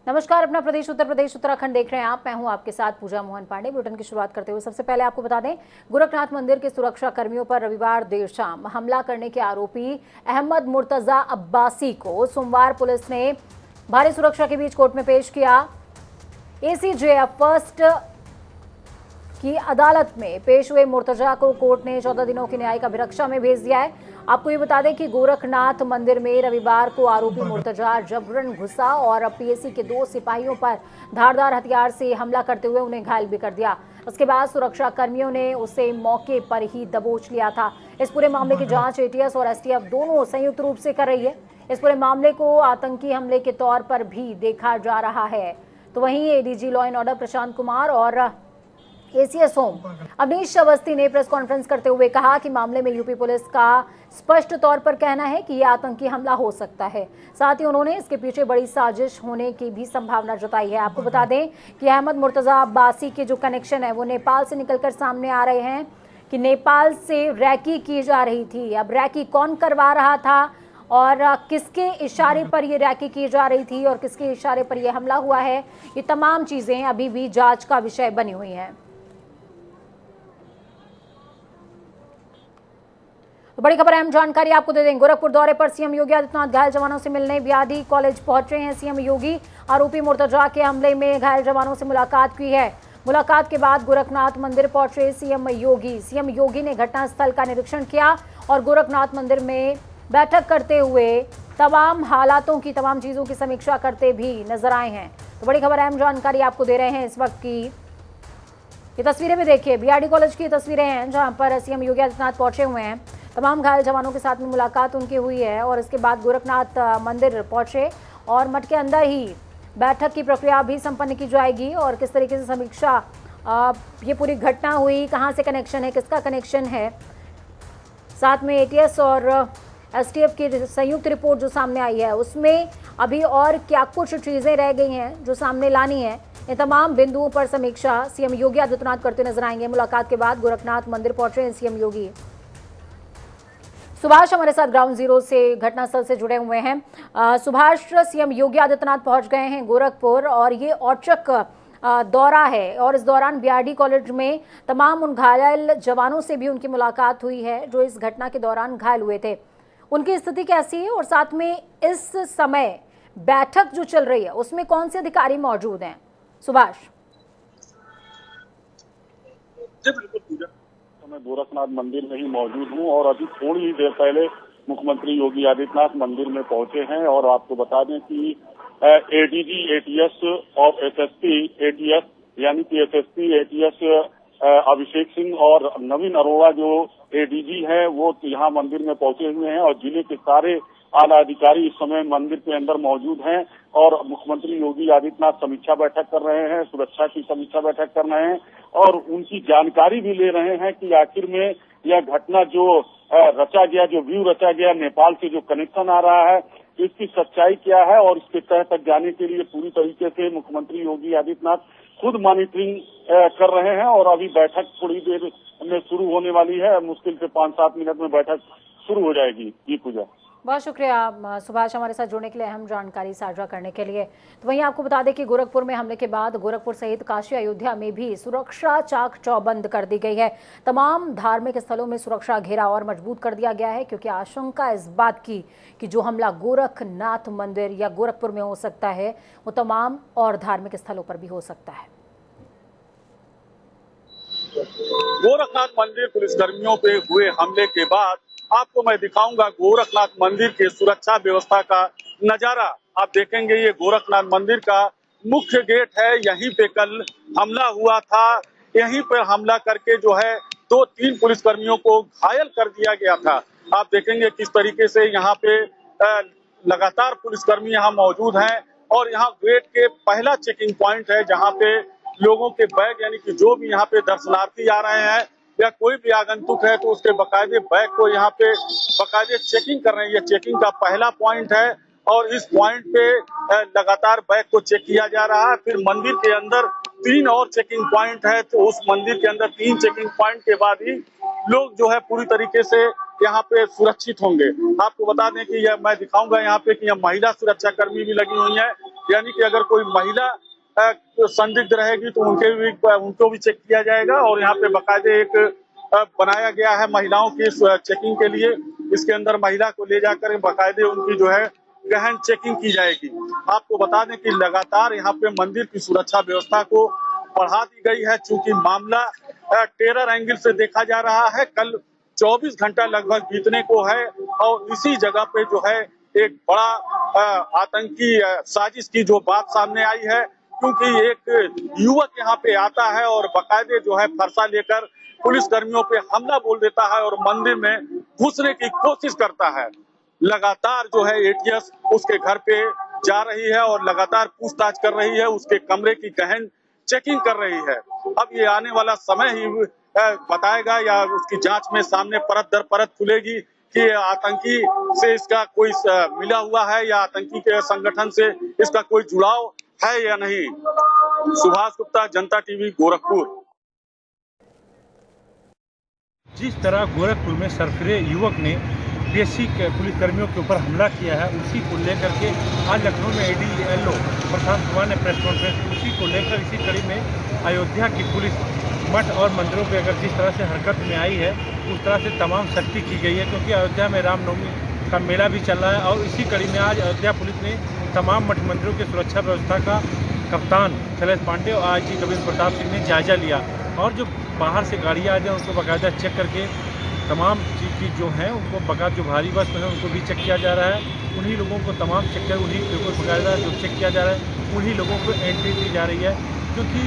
नमस्कार, अपना प्रदेश उत्तर प्रदेश उत्तराखंड देख रहे हैं आप। मैं हूं आपके साथ पूजा मोहन पांडे। बुलेटिन की शुरुआत करते हुए सबसे पहले आपको बता दें, गोरखनाथ मंदिर के सुरक्षा कर्मियों पर रविवार देर शाम हमला करने के आरोपी अहमद मुर्तजा अब्बासी को सोमवार पुलिस ने भारी सुरक्षा के बीच कोर्ट में पेश किया। एसीजेएफ फर्स्ट की अदालत में पेश हुए मुर्तजा को कोर्ट ने 14 दिनों की न्यायिक अभिरक्षा में भेज दिया है। आपको ये बता दें कि गोरखनाथ मंदिर में रविवार को आरोपी मुर्तजा जबरन घुसा और पीएसी के 2 सिपाहियों पर धारदार हथियार से हमला करते हुए उन्हें घायल भी कर दिया। उसके बाद सुरक्षा कर्मियों ने उसे मौके पर ही दबोच लिया था। इस पूरे मामले की जांच एटीएस और एसटीएफ दोनों संयुक्त रूप से कर रही है। इस पूरे मामले को आतंकी हमले के तौर पर भी देखा जा रहा है। तो वहीं ADG law and order Prashant Kumar और एसीएस होम अवनीश अवस्थी ने प्रेस कॉन्फ्रेंस करते हुए कहा कि मामले में यूपी पुलिस का स्पष्ट तौर पर कहना है कि यह आतंकी हमला हो सकता है। साथ ही उन्होंने इसके पीछे बड़ी साजिश होने की भी संभावना जताई है। आपको बता दें कि अहमद मुर्तजा अब्बासी के जो कनेक्शन है वो नेपाल से निकलकर सामने आ रहे हैं कि नेपाल से रैकी की जा रही थी। अब रैकी कौन करवा रहा था और किसके इशारे पर ये रैकी की जा रही थी और किसके इशारे पर यह हमला हुआ है, ये तमाम चीजें अभी भी जांच का विषय बनी हुई हैं। तो बड़ी खबर, अहम जानकारी आपको दे दें। गोरखपुर दौरे पर सीएम योगी आदित्यनाथ घायल जवानों से मिलने बीआरडी कॉलेज पहुंचे हैं सीएम योगी। आरोपी मुर्तजा के हमले में घायल जवानों से मुलाकात की है। मुलाकात के बाद गोरखनाथ मंदिर पहुंचे सीएम योगी ने घटनास्थल का निरीक्षण किया और गोरखनाथ मंदिर में बैठक करते हुए तमाम हालातों की, तमाम चीजों की समीक्षा करते भी नजर आए हैं। तो बड़ी खबर, अहम जानकारी आपको दे रहे हैं इस वक्त की। ये तस्वीरें भी देखिए, बीआरडी कॉलेज की तस्वीरें हैं जहां पर सीएम योगी आदित्यनाथ पहुंचे हुए हैं। तमाम घायल जवानों के साथ में मुलाकात उनकी हुई है और इसके बाद गोरखनाथ मंदिर पहुंचे और मठ के अंदर ही बैठक की प्रक्रिया भी संपन्न की जाएगी और किस तरीके से समीक्षा ये पूरी घटना हुई, कहां से कनेक्शन है, किसका कनेक्शन है, साथ में एटीएस और एसटीएफ की संयुक्त रिपोर्ट जो सामने आई है उसमें अभी और क्या कुछ चीजें रह गई हैं जो सामने लानी है। इन तमाम बिंदुओं पर समीक्षा सीएम योगी आदित्यनाथ करते नजर आएंगे। मुलाकात के बाद गोरखनाथ मंदिर पहुंचे हैं सीएम योगी। सुभाष हमारे साथ ग्राउंड जीरो से, घटनास्थल से जुड़े हुए हैं। सुभाष, सीएम योगी आदित्यनाथ पहुंच गए हैं गोरखपुर और ये औचक दौरा है और इस दौरान बीआरडी कॉलेज में तमाम उन घायल जवानों से भी उनकी मुलाकात हुई है जो इस घटना के दौरान घायल हुए थे। उनकी स्थिति कैसी है और साथ में इस समय बैठक जो चल रही है उसमें कौन से अधिकारी मौजूद हैं? सुभाष जी बिल्कुल पूजा, मैं गोरखनाथ मंदिर में ही मौजूद हूं और अभी थोड़ी ही देर पहले मुख्यमंत्री योगी आदित्यनाथ मंदिर में पहुंचे हैं। और आपको बता दें कि एडीजी एटीएस और एसएसपी एटीएस यानी कि एसएसपी एटीएस अभिषेक सिंह और नवीन अरोड़ा जो एडीजी है वो यहाँ मंदिर में पहुंचे हुए हैं और जिले के सारे आला अधिकारी इस समय मंदिर के अंदर मौजूद हैं और मुख्यमंत्री योगी आदित्यनाथ समीक्षा बैठक कर रहे हैं, सुरक्षा की समीक्षा बैठक कर रहे हैं और उनकी जानकारी भी ले रहे हैं कि आखिर में यह घटना जो रचा गया, जो व्यू रचा गया, नेपाल से जो कनेक्शन आ रहा है, इसकी सच्चाई क्या है और इसके तह तक जाने के लिए पूरी तरीके से मुख्यमंत्री योगी आदित्यनाथ खुद मॉनिटरिंग कर रहे हैं। और अभी बैठक थोड़ी देर में शुरू होने वाली है, मुश्किल से 5-7 मिनट में बैठक शुरू हो जाएगी। जी पूजा, बहुत शुक्रिया सुभाष हमारे साथ जुड़ने के लिए, अहम जानकारी साझा करने के लिए। तो वहीं आपको बता दें कि गोरखपुर में हमले के बाद गोरखपुर सहित काशी अयोध्या में भी सुरक्षा चाक चौबंद कर दी गई है। तमाम धार्मिक स्थलों में सुरक्षा घेरा और मजबूत कर दिया गया है क्योंकि आशंका इस बात की कि जो हमला गोरखनाथ मंदिर या गोरखपुर में हो सकता है वो तमाम और धार्मिक स्थलों पर भी हो सकता है। गोरखनाथ मंदिर पुलिसकर्मियों पे हुए हमले के बाद आपको मैं दिखाऊंगा गोरखनाथ मंदिर के सुरक्षा व्यवस्था का नजारा। आप देखेंगे ये गोरखनाथ मंदिर का मुख्य गेट है, यहीं पे कल हमला हुआ था। यहीं पे हमला करके जो है 2-3 पुलिसकर्मियों को घायल कर दिया गया था। आप देखेंगे किस तरीके से यहाँ पे लगातार पुलिसकर्मी यहाँ मौजूद हैं और यहाँ गेट के पहला चेकिंग पॉइंट है जहाँ पे लोगों के बैग यानी कि जो भी यहाँ पे दर्शनार्थी आ रहे हैं या कोई भी आगंतुक है तो उसके बकायदे बैग को यहाँ पे बकायदे चेकिंग कर रहे हैं। ये चेकिंग का पहला पॉइंट है और इस पॉइंट पे लगातार बैग को चेक किया जा रहा है। फिर मंदिर के अंदर 3 और चेकिंग पॉइंट है तो उस मंदिर के अंदर 3 चेकिंग पॉइंट के बाद ही लोग जो है पूरी तरीके से यहाँ पे सुरक्षित होंगे। आपको बता दें कि यह मैं दिखाऊंगा यहाँ पे कि यह महिला सुरक्षा कर्मी भी लगी हुई है। यानी कि अगर कोई महिला संदिग्ध रहेगी तो उनको भी चेक किया जाएगा। और यहाँ पे बाकायदे एक बनाया गया है महिलाओं की चेकिंग के लिए। इसके अंदर महिला को ले जाकर बाकायदे उनकी जो है गहन चेकिंग की जाएगी। आपको बता दें कि लगातार यहाँ पे मंदिर की सुरक्षा व्यवस्था को बढ़ा दी गई है, चूंकि मामला टेरर एंगल से देखा जा रहा है। कल 24 घंटा लगभग बीतने को है और इसी जगह पे जो है एक बड़ा आतंकी साजिश की जो बात सामने आई है, क्योंकि एक युवक यहाँ पे आता है और बाकायदे जो है फरसा लेकर पुलिस कर्मियों पे हमला बोल देता है और मंदिर में घुसने की कोशिश करता है। लगातार जो है एटीएस उसके घर पे जा रही है और लगातार पूछताछ कर रही है, उसके कमरे की गहन चेकिंग कर रही है। अब ये आने वाला समय ही बताएगा या उसकी जांच में सामने परत दर परत खुलेगी कि आतंकी से इसका कोई मिला हुआ है या आतंकी के संगठन से इसका कोई जुड़ाव है या नहीं। सुभाष गुप्ता, जनता टीवी, गोरखपुर। जिस तरह गोरखपुर में सरफिरे युवक ने पीएससी के पुलिस कर्मियों के ऊपर हमला किया है, उसी को लेकर के आज लखनऊ में एडीएलओ प्रशांत कुमार ने प्रेस कॉन्फ्रेंस उसी को लेकर इसी कड़ी में अयोध्या की पुलिस मठ और मंदिरों पे अगर जिस तरह से हरकत में आई है उस तरह से तमाम सख्ती की गई है, क्योंकि अयोध्या में रामनवमी का मेला भी चल रहा है। और इसी कड़ी में आज अयोध्या पुलिस ने तमाम मठ मंदिरों की सुरक्षा व्यवस्था का कप्तान शैलेश पांडे और आईजी कविंद्र प्रताप सिंह ने जायजा लिया और जो बाहर से गाड़ियाँ आ जाए उनको बाकायदा चेक करके तमाम चीज़ जो हैं उनको बाकायदा जो भारी बस में है उनको भी चेक किया जा रहा है। उन्हीं लोगों को तमाम चेक कर उन्हीं लोगों को बाकायदा जो चेक किया जा रहा है उन्हीं लोगों को एंट्री दी जा रही है, क्योंकि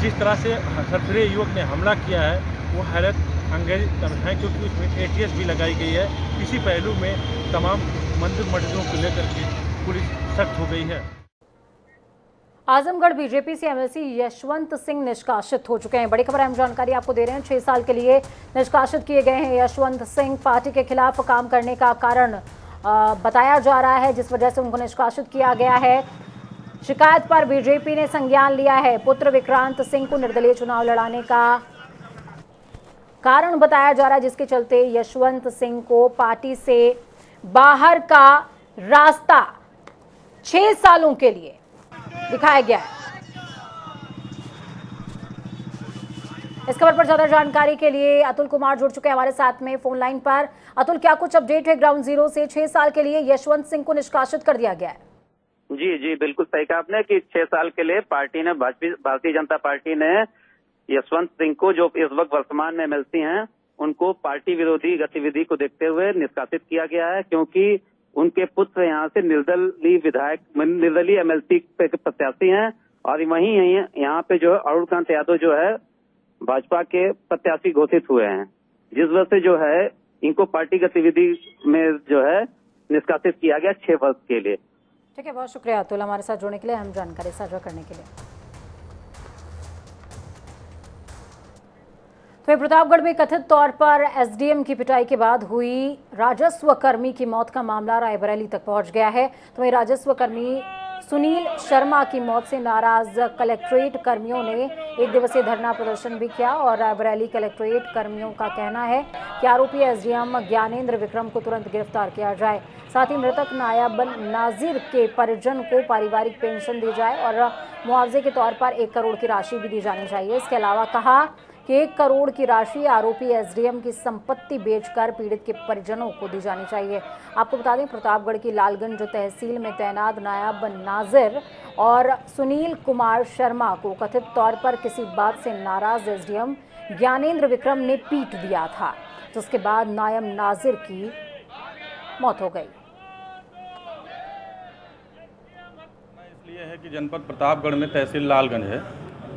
जिस तरह से सरफिरे युवक ने हमला किया है वो हैरत अंगेज है, क्योंकि उसमें एटीएस भी लगाई गई है। इसी पहलू में तमाम मंदिर मस्जिदों को लेकर के पुलिस सख्त हो गई है। आजमगढ़ बीजेपी से एमएलसी यशवंत सिंह निष्कासित हो चुके हैं। बड़ी खबर, अहम जानकारी आपको दे रहे हैं। 6 साल के लिए निष्कासित किए गए हैं यशवंत सिंह। पार्टी के खिलाफ काम करने का कारण बताया जा रहा है, जिस वजह से उनको निष्कासित किया गया है। शिकायत पर बीजेपी ने संज्ञान लिया है। पुत्र विक्रांत सिंह को निर्दलीय चुनाव लड़ाने का कारण बताया जा रहा है, जिसके चलते यशवंत सिंह को पार्टी से बाहर का रास्ता 6 सालों के लिए दिखाया गया है। इस खबर पर ज्यादा जानकारी के लिए अतुल कुमार जुड़ चुके हैं हमारे साथ में फोन लाइन पर। अतुल, क्या कुछ अपडेट है ग्राउंड जीरो से? 6 साल के लिए यशवंत सिंह को निष्कासित कर दिया गया है। जी बिल्कुल सही कहा आपने कि 6 साल के लिए पार्टी ने भारतीय जनता पार्टी ने यशवंत सिंह को, जो इस वक्त वर्तमान में एमएलसी हैं, उनको पार्टी विरोधी गतिविधि को देखते हुए निष्कासित किया गया है, क्योंकि उनके पुत्र यहाँ से निर्दलीय एमएलसी प्रत्याशी हैं और वहीं यहाँ पे जो है अरुणकांत यादव जो है भाजपा के प्रत्याशी घोषित हुए हैं, जिस वजह से जो है इनको पार्टी गतिविधि में जो है निष्कासित किया गया 6 वर्ष के लिए। ठीक है, बहुत शुक्रिया अतुल हमारे साथ जुड़ने के लिए, हम जानकारी साझा करने के लिए। तो प्रतापगढ़ में कथित तौर पर एसडीएम की पिटाई के बाद हुई राजस्व कर्मी की मौत का मामला रायबरेली तक पहुंच गया है। तो वहीं राजस्व कर्मी सुनील शर्मा की मौत से नाराज कलेक्ट्रेट कर्मियों ने 1 दिवसीय धरना प्रदर्शन भी किया और रायबरेली कलेक्ट्रेट कर्मियों का कहना है कि आरोपी एसडीएम ज्ञानेंद्र विक्रम को तुरंत गिरफ्तार किया जाए। साथ ही मृतक नायब नाजिर के परिजन को पारिवारिक पेंशन दी जाए और मुआवजे के तौर पर 1 करोड़ की राशि भी दी जानी चाहिए। इसके अलावा कहा कि 1 करोड़ की राशि आरोपी एसडीएम की संपत्ति बेचकर पीड़ित के परिजनों को दी जानी चाहिए। आपको बता दें, प्रतापगढ़ की लालगंज तहसील में तैनात नायब नाजिर और सुनील कुमार शर्मा को कथित तौर पर किसी बात से नाराज एसडीएम ज्ञानेंद्र विक्रम ने पीट दिया था, जिसके बाद नायब नाजिर की मौत हो गई। इसलिए है कि जनपद प्रतापगढ़ में तहसील लालगंज है,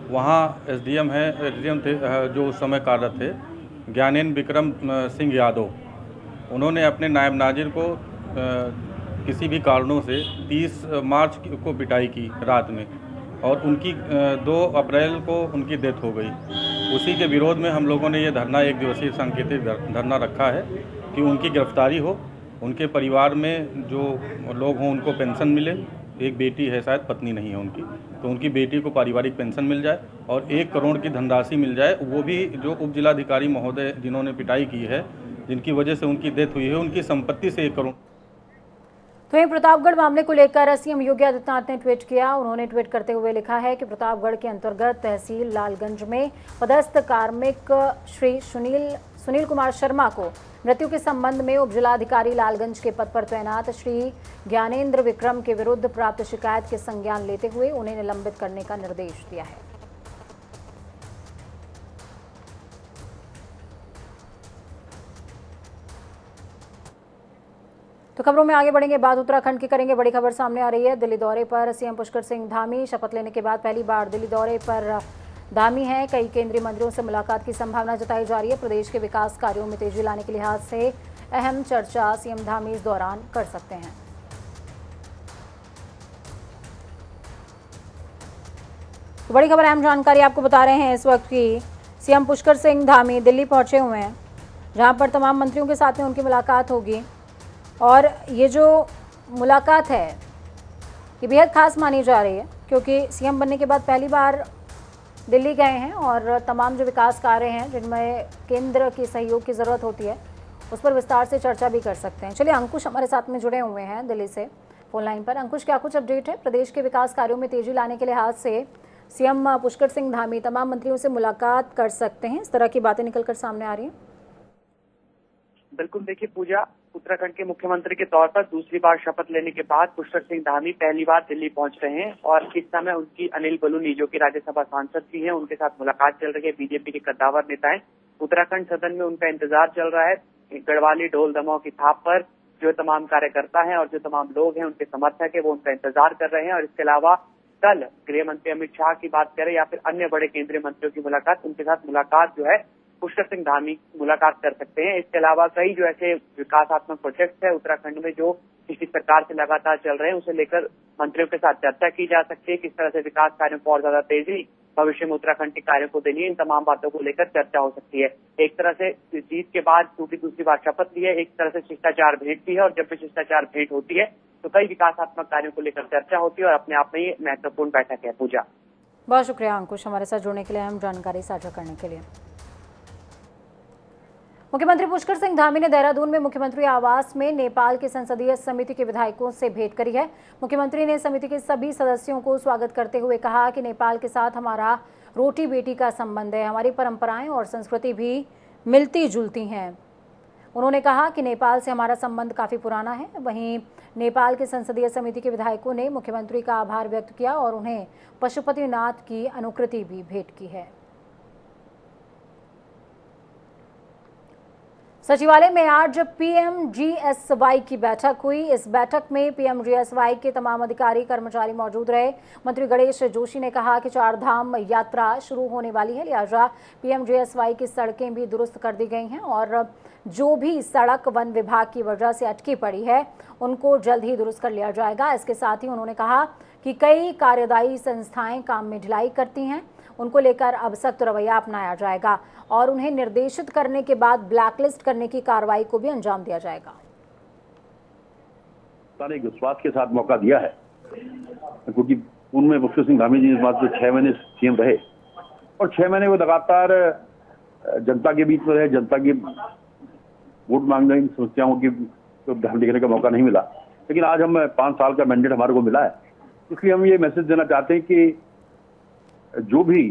वहाँ एसडीएम थे जो उस समय कार्यरत थे ज्ञानेंद्र विक्रम सिंह यादव। उन्होंने अपने नायब नाजिर को किसी भी कारणों से 30 मार्च को पिटाई की रात में और उनकी 2 अप्रैल को उनकी डेथ हो गई। उसी के विरोध में हम लोगों ने ये धरना 1 दिवसीय सांकेतिक धरना रखा है कि उनकी गिरफ्तारी हो, उनके परिवार में जो लोग हों उनको पेंशन मिले। एक बेटी है, शायद पत्नी नहीं है उनकी, तो उनकी बेटी को पारिवारिक पेंशन मिल जाए और 1 करोड़ की धनराशि मिल जाए। वो भी जो उप जिलाधिकारी महोदय जिन्होंने पिटाई की है, जिनकी वजह से उनकी डेथ हुई है, उनकी संपत्ति से 1 करोड़। तो वहीं प्रतापगढ़ मामले को लेकर सीएम योगी आदित्यनाथ ने ट्वीट किया। उन्होंने ट्वीट करते हुए लिखा है कि प्रतापगढ़ के अंतर्गत तहसील लालगंज में पदस्थ कार्मिक श्री सुनील कुमार शर्मा को मृत्यु के संबंध में उप जिलाधिकारी लालगंज के पद पर तैनात श्री ज्ञानेंद्र विक्रम के विरुद्ध प्राप्त शिकायत के संज्ञान लेते हुए उन्हें निलंबित करने का निर्देश दिया है। तो खबरों में आगे बढ़ेंगे, बात उत्तराखंड की करेंगे। बड़ी खबर सामने आ रही है। दिल्ली दौरे पर सीएम पुष्कर सिंह धामी शपथ लेने के बाद पहली बार दिल्ली दौरे पर धामी हैं। कई केंद्रीय मंत्रियों से मुलाकात की संभावना जताई जा रही है। प्रदेश के विकास कार्यों में तेजी लाने के लिहाज से अहम चर्चा सीएम धामी इस दौरान कर सकते हैं। तो बड़ी खबर, अहम जानकारी आपको बता रहे हैं इस वक्त की सीएम पुष्कर सिंह धामी दिल्ली पहुंचे हुए हैं, जहां पर तमाम मंत्रियों के साथ में उनकी मुलाकात होगी। और ये जो मुलाकात है ये बेहद खास मानी जा रही है, क्योंकि सीएम बनने के बाद पहली बार दिल्ली गए हैं और तमाम जो विकास कार्य हैं जिनमें केंद्र की सहयोग की ज़रूरत होती है उस पर विस्तार से चर्चा भी कर सकते हैं। चलिए, अंकुश हमारे साथ में जुड़े हुए हैं दिल्ली से फोन लाइन पर। अंकुश, क्या कुछ अपडेट है? प्रदेश के विकास कार्यों में तेजी लाने के लिहाज से सीएम पुष्कर सिंह धामी तमाम मंत्रियों से मुलाकात कर सकते हैं, इस तरह की बातें निकलकर सामने आ रही हैं। बिल्कुल, देखिए पूजा, उत्तराखंड के मुख्यमंत्री के तौर पर दूसरी बार शपथ लेने के बाद पुष्कर सिंह धामी पहली बार दिल्ली पहुंच रहे हैं और इस समय उनकी अनिल बलूनी, जो कि राज्यसभा सांसद भी हैं, उनके साथ मुलाकात चल रही है। बीजेपी के कद्दावर नेता हैं। उत्तराखंड सदन में उनका इंतजार चल रहा है। गढ़वाली ढोल दमाओं की थाप पर जो तमाम कार्यकर्ता हैं और जो तमाम लोग हैं, उनके समर्थक है, वो उनका इंतजार कर रहे हैं। और इसके अलावा कल गृह मंत्री अमित शाह की बात करें या फिर अन्य बड़े केंद्रीय मंत्रियों की मुलाकात, उनके साथ मुलाकात जो है पुष्कर सिंह धामी मुलाकात कर सकते हैं। इसके अलावा कई जो ऐसे विकासात्मक प्रोजेक्ट है उत्तराखंड में जो पिछली सरकार से लगातार चल रहे हैं, उसे लेकर मंत्रियों के साथ चर्चा की जा सकती है। किस तरह से विकास कार्यों को और ज्यादा तेजी भविष्य में उत्तराखंड के कार्यों को देनी है, इन तमाम बातों को लेकर चर्चा हो सकती है। एक तरह से जीत के बाद क्योंकि दूसरी बार शपथ ली है, एक तरह से शिष्टाचार भेंट भी है और जब भी शिष्टाचार भेंट होती है तो कई विकासात्मक कार्यों को लेकर चर्चा होती है और अपने आप में ये महत्वपूर्ण बैठक है। पूजा, बहुत शुक्रिया अंकुश हमारे साथ जुड़ने के लिए, अहम जानकारी साझा करने के लिए। मुख्यमंत्री पुष्कर सिंह धामी ने देहरादून में मुख्यमंत्री आवास में नेपाल की संसदीय समिति के विधायकों से भेंट करी है। मुख्यमंत्री ने समिति के सभी सदस्यों को स्वागत करते हुए कहा कि नेपाल के साथ हमारा रोटी बेटी का संबंध है, हमारी परंपराएं और संस्कृति भी मिलती जुलती हैं। उन्होंने कहा कि नेपाल से हमारा संबंध काफ़ी पुराना है। वहीं नेपाल के संसदीय समिति के विधायकों ने मुख्यमंत्री का आभार व्यक्त किया और उन्हें पशुपतिनाथ की अनुकृति भी भेंट की है। सचिवालय में आज पीएमजीएसवाई की बैठक हुई। इस बैठक में पीएमजीएसवाई के तमाम अधिकारी कर्मचारी मौजूद रहे। मंत्री गणेश जोशी ने कहा कि 4 धाम यात्रा शुरू होने वाली है, लिहाजा पीएमजीएसवाई की सड़कें भी दुरुस्त कर दी गई हैं और जो भी सड़क वन विभाग की वजह से अटकी पड़ी है उनको जल्द ही दुरुस्त कर लिया जाएगा। इसके साथ ही उन्होंने कहा कि कई कार्यदायी संस्थाएं काम में ढिलाई करती हैं, उनको लेकर अब सख्त रवैया अपनाया जाएगा और उन्हें निर्देशित करने के बाद ब्लैकलिस्ट करने की कार्रवाई को भी अंजाम दिया जाएगा। एक विश्वास के साथ मौका दिया है, क्योंकि पूर्व में पुष्कर सिंह धामी जी इस बात में 6 महीने सीएम रहे और 6 महीने वो लगातार जनता के बीच में रहे, जनता की वोट मांगने की समस्याओं की तो ध्यान देखने का मौका नहीं मिला। लेकिन आज हम 5 साल का मैंडेट हमारे को मिला है, इसलिए हम ये मैसेज देना चाहते हैं कि जो भी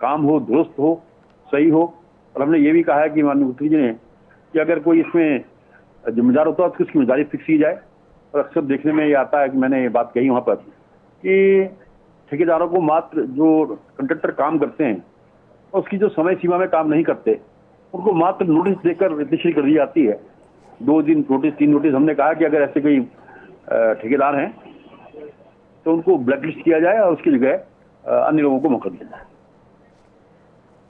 काम हो दुरुस्त हो, सही हो। और हमने ये भी कहा है कि माननीय मुख्यमंत्री जी ने कि अगर कोई इसमें जिम्मेदार होता है तो उसकी जिम्मेदारी फिक्स की जाए। और अक्सर देखने में ये आता है कि मैंने ये बात कही वहाँ पर कि ठेकेदारों को मात्र जो कंट्रैक्टर काम करते हैं उसकी जो समय सीमा में काम नहीं करते उनको मात्र नोटिस देकर रजिस्ट्री कर दी जाती है। 2 दिन नोटिस, 3 नोटिस। हमने कहा कि अगर ऐसे कोई ठेकेदार हैं तो उनको ब्लैकलिस्ट किया जाए और उसकी जगह अन्य लोगों को मौका दिया जाए।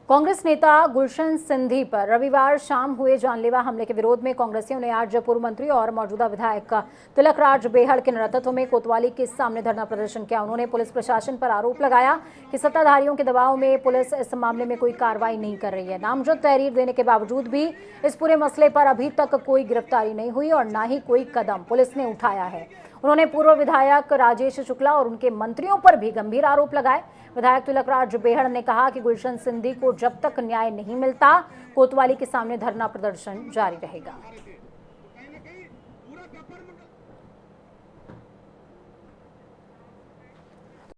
कांग्रेस नेता गुलशन सिंधी पर रविवार शाम हुए जानलेवा हमले के विरोध में कांग्रेसियों ने आज पूर्व मंत्री और मौजूदा विधायक तिलकराज बेहड़ के नेतृत्व में कोतवाली के सामने धरना प्रदर्शन किया। उन्होंने पुलिस प्रशासन पर आरोप लगाया कि सत्ताधारियों के दबाव में पुलिस इस मामले में कोई कार्रवाई नहीं कर रही है। नामजद तहरीर देने के बावजूद भी इस पूरे मसले पर अभी तक कोई गिरफ्तारी नहीं हुई और न ही कोई कदम पुलिस ने उठाया है। उन्होंने पूर्व विधायक राजेश शुक्ला और उनके मंत्रियों पर भी गंभीर आरोप लगाए। विधायक तिलकराज बेहड़ ने कहा कि गुलशन सिंधी को जब तक न्याय नहीं मिलता कोतवाली के सामने धरना प्रदर्शन जारी रहेगा।